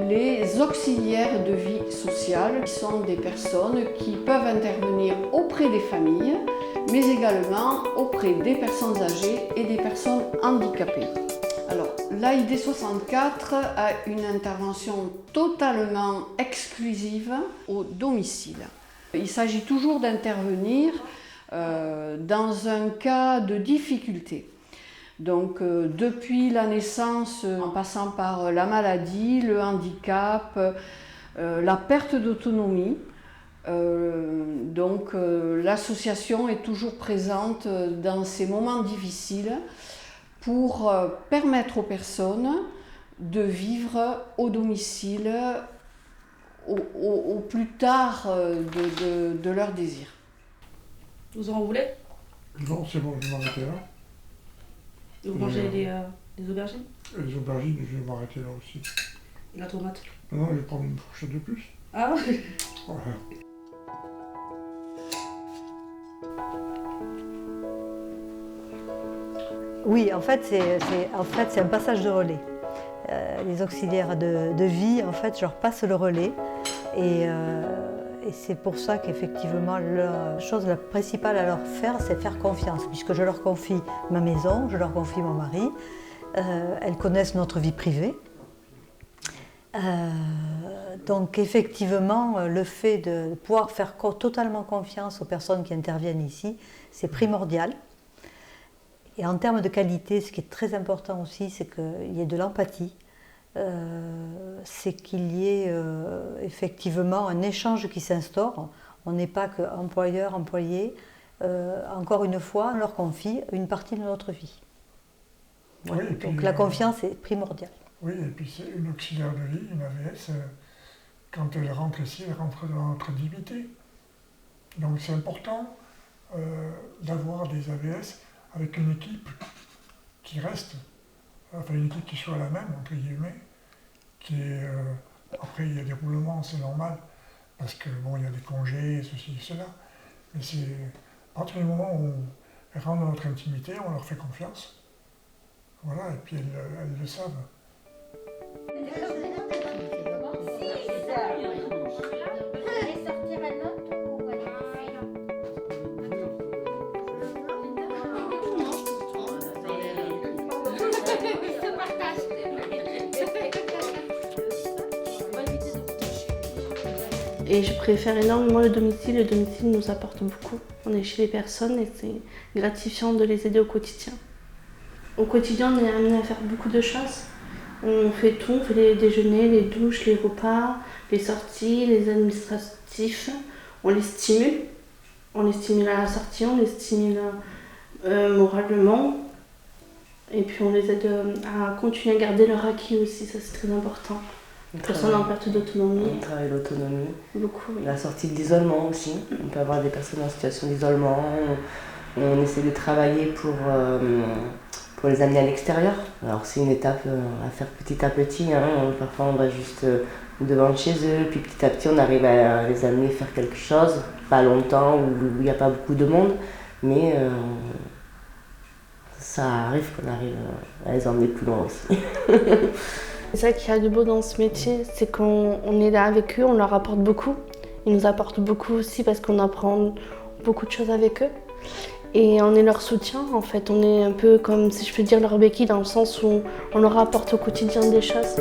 les auxiliaires de vie sociale, qui sont des personnes qui peuvent intervenir auprès des familles, mais également auprès des personnes âgées et des personnes handicapées. Alors, l'AID 64 a une intervention totalement exclusive au domicile. Il s'agit toujours d'intervenir dans un cas de difficulté. Donc, depuis la naissance, en passant par la maladie, le handicap, la perte d'autonomie, l'association est toujours présente dans ces moments difficiles pour permettre aux personnes de vivre au domicile au plus tard de leur désir. Vous en voulez? Non, c'est bon, je vais m'arrêter là. Vous mangez les aubergines? Les aubergines, je vais m'arrêter là aussi. Et la tomate? Non, je vais prendre une fourchette de plus. Ah oui. Voilà. Oui, en fait, c'est un passage de relais. Les auxiliaires de vie, en fait, je leur passe le relais. Et c'est pour ça qu'effectivement, la chose la principale à leur faire, c'est faire confiance. Puisque je leur confie ma maison, je leur confie mon mari. Elles connaissent notre vie privée. Donc effectivement, le fait de pouvoir faire totalement confiance aux personnes qui interviennent ici, c'est primordial. Et en termes de qualité, ce qui est très important aussi, c'est qu'il y ait de l'empathie, c'est qu'il y ait effectivement un échange qui s'instaure. On n'est pas que employeur-employé. Encore une fois, on leur confie une partie de notre vie. Voilà. Oui, donc la confiance est primordiale. Oui, et puis c'est une auxiliaire de vie, une AVS, quand elle rentre ici, elle rentre dans notre intimité. Donc c'est important d'avoir des AVS avec une équipe qui reste, enfin une équipe qui soit la même, entre guillemets, qui est, après il y a des roulements, c'est normal, parce que bon, il y a des congés, ceci, cela, mais c'est à partir du moment où elles rentrent dans notre intimité, on leur fait confiance, voilà, et puis elles le savent. Et je préfère énormément le domicile. Le domicile nous apporte beaucoup. On est chez les personnes et c'est gratifiant de les aider au quotidien. Au quotidien, on est amené à faire beaucoup de choses. On fait tout, on fait les déjeuners, les douches, les repas, les sorties, les administratifs. On les stimule. On les stimule à la sortie, on les stimule moralement. Et puis on les aide à continuer à garder leur acquis aussi, ça c'est très important. Personnes en perte d'autonomie. On travaille l'autonomie. Beaucoup, oui. La sortie de l'isolement aussi. On peut avoir des personnes en situation d'isolement. On essaie de travailler pour les amener à l'extérieur. Alors c'est une étape à faire petit à petit. Hein. Parfois on va juste devant chez eux, puis petit à petit on arrive à les amener faire quelque chose. Pas longtemps, où il n'y a pas beaucoup de monde, mais ça arrive qu'on arrive à les emmener plus loin aussi. C'est ça qu'il y a de beau dans ce métier, c'est qu'on est là avec eux, on leur apporte beaucoup. Ils nous apportent beaucoup aussi parce qu'on apprend beaucoup de choses avec eux. Et on est leur soutien en fait, on est un peu comme, si je peux dire, leur béquille dans le sens où on leur apporte au quotidien des choses.